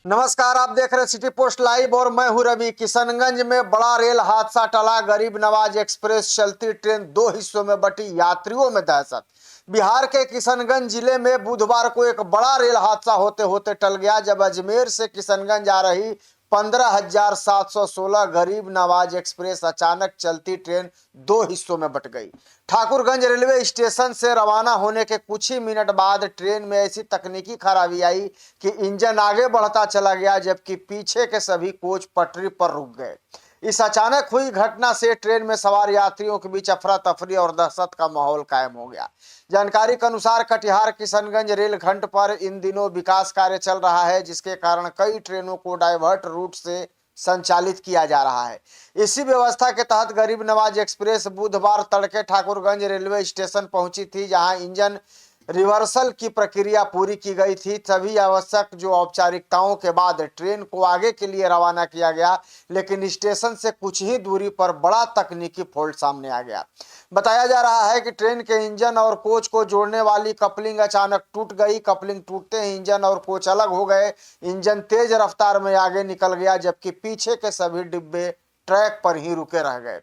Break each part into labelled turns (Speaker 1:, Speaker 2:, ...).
Speaker 1: नमस्कार, आप देख रहे हैं सिटी पोस्ट लाइव और मैं हूं रवि। किशनगंज में बड़ा रेल हादसा टला। गरीब नवाज एक्सप्रेस चलती ट्रेन दो हिस्सों में बटी, यात्रियों में दहशत। बिहार के किशनगंज जिले में बुधवार को एक बड़ा रेल हादसा होते होते टल गया, जब अजमेर से किशनगंज आ रही 15,716 गरीब नवाज एक्सप्रेस अचानक चलती ट्रेन दो हिस्सों में बट गई। ठाकुरगंज रेलवे स्टेशन से रवाना होने के कुछ ही मिनट बाद ट्रेन में ऐसी तकनीकी खराबी आई कि इंजन आगे बढ़ता चला गया, जबकि पीछे के सभी कोच पटरी पर रुक गए। इस अचानक हुई घटना से ट्रेन में सवार यात्रियों के बीच अफरा तफरी और दहशत का माहौल कायम हो गया। जानकारी के अनुसार कटिहार किशनगंज रेलखंड पर इन दिनों विकास कार्य चल रहा है, जिसके कारण कई ट्रेनों को डाइवर्ट रूट से संचालित किया जा रहा है। इसी व्यवस्था के तहत गरीब नवाज एक्सप्रेस बुधवार तड़के ठाकुरगंज रेलवे स्टेशन पहुंची थी, जहां इंजन रिवर्सल की प्रक्रिया पूरी की गई थी। सभी आवश्यक जो औपचारिकताओं के बाद ट्रेन को आगे के लिए रवाना किया गया, लेकिन स्टेशन से कुछ ही दूरी पर बड़ा तकनीकी फॉल्ट सामने आ गया। बताया जा रहा है कि ट्रेन के इंजन और कोच को जोड़ने वाली कपलिंग अचानक टूट गई। कपलिंग टूटते ही इंजन और कोच अलग हो गए। इंजन तेज रफ्तार में आगे निकल गया, जबकि पीछे के सभी डिब्बे ट्रैक पर ही रुके रह गए।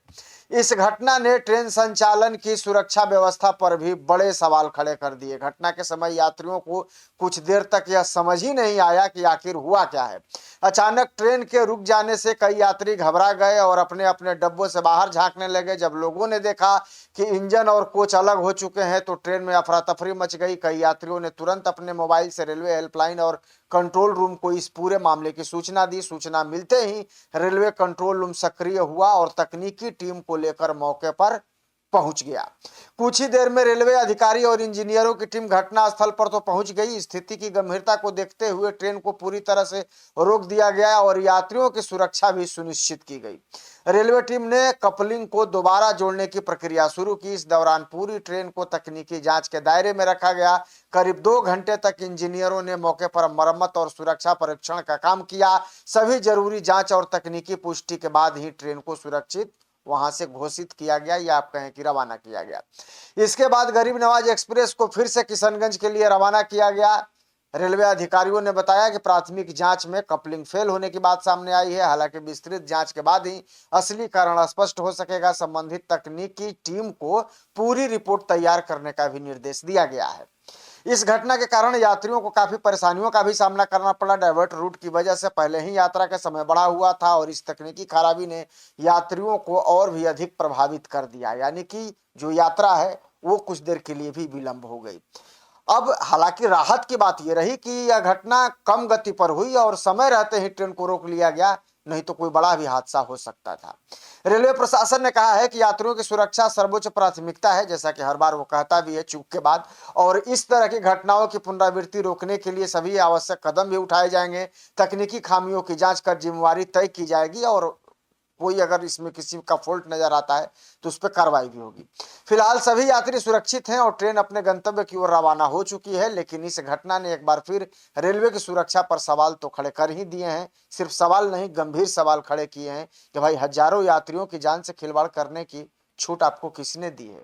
Speaker 1: इस घटना ने ट्रेन संचालन की सुरक्षा व्यवस्था पर भी बड़े सवाल खड़े कर दिए। घटना के समय यात्रियों को कुछ देर तक यह समझ ही नहीं आया कि आखिर हुआ क्या है। अचानक ट्रेन के रुक जाने से कई यात्री घबरा गए और अपने अपने डब्बों से बाहर झांकने लगे। जब लोगों ने देखा कि इंजन और कोच अलग हो चुके हैं तो ट्रेन में अफरा तफरी मच गई। कई यात्रियों ने तुरंत अपने मोबाइल से रेलवे हेल्पलाइन और कंट्रोल रूम को इस पूरे मामले की सूचना दी। सूचना मिलते ही रेलवे कंट्रोल रूम सक्रिय हुआ और तकनीकी टीम को लेकर मौके पर पहुंच गया। कुछ ही देर में रेलवे अधिकारी और इंजीनियरों की टीम घटनास्थल पर तो पहुंच गई। स्थिति की गंभीरता को देखते हुए ट्रेन को पूरी तरह से रोक दिया गया और यात्रियों की सुरक्षा भी सुनिश्चित की गई। रेलवे टीम ने कपलिंग को दोबारा जोड़ने की प्रक्रिया शुरू की। इस दौरान पूरी ट्रेन को तकनीकी जांच के दायरे में रखा गया। करीब 2 घंटे तक इंजीनियरों ने मौके पर मरम्मत और सुरक्षा परीक्षण का काम किया। सभी जरूरी जांच और तकनीकी पुष्टि के बाद ही ट्रेन को सुरक्षित वहां से घोषित किया गया, या आप कहें कि रवाना किया गया। इसके बाद गरीब नवाज एक्सप्रेस को फिर से किशनगंज के लिए रवाना किया गया। रेलवे अधिकारियों ने बताया कि प्राथमिक जांच में कपलिंग फेल होने की बात सामने आई है। हालांकि विस्तृत जांच के बाद ही असली कारण स्पष्ट हो सकेगा। संबंधित तकनीकी टीम को पूरी रिपोर्ट तैयार करने का भी निर्देश दिया गया है। इस घटना के कारण यात्रियों को काफी परेशानियों का भी सामना करना पड़ा। डाइवर्ट रूट की वजह से पहले ही यात्रा का समय बढ़ा हुआ था और इस तकनीकी खराबी ने यात्रियों को और भी अधिक प्रभावित कर दिया, यानी कि जो यात्रा है वो कुछ देर के लिए भी विलंब हो गई। अब हालांकि राहत की बात यह रही कि यह घटना कम गति पर हुई और समय रहते ही ट्रेन को रोक लिया गया, नहीं तो कोई बड़ा भी हादसा हो सकता था। रेलवे प्रशासन ने कहा है कि यात्रियों की सुरक्षा सर्वोच्च प्राथमिकता है, जैसा कि हर बार वो कहता भी है चूक के बाद, और इस तरह की घटनाओं की पुनरावृत्ति रोकने के लिए सभी आवश्यक कदम भी उठाए जाएंगे। तकनीकी खामियों की जांच कर जिम्मेवारी तय की जाएगी और कोई अगर इसमें किसी का फॉल्ट नजर आता है तो उस पर कार्रवाई भी होगी। फिलहाल सभी यात्री सुरक्षित हैं और ट्रेन अपने गंतव्य की ओर रवाना हो चुकी है, लेकिन इस घटना ने एक बार फिर रेलवे की सुरक्षा पर सवाल तो खड़े कर ही दिए हैं। सिर्फ सवाल नहीं, गंभीर सवाल खड़े किए हैं कि भाई हजारों यात्रियों की जान से खिलवाड़ करने की छूट आपको किसने दी है?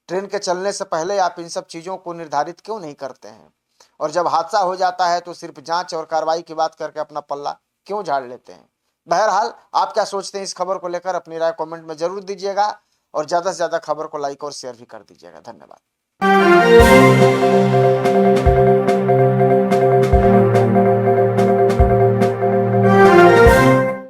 Speaker 1: ट्रेन के चलने से पहले आप इन सब चीजों को निर्धारित क्यों नहीं करते हैं? और जब हादसा हो जाता है तो सिर्फ जांच और कार्रवाई की बात करके अपना पल्ला क्यों झाड़ लेते हैं? बहरहाल, आप क्या सोचते हैं इस खबर को लेकर? अपनी राय कमेंट में जरूर दीजिएगा और ज्यादा से ज्यादा खबर को लाइक और शेयर भी कर दीजिएगा। धन्यवाद।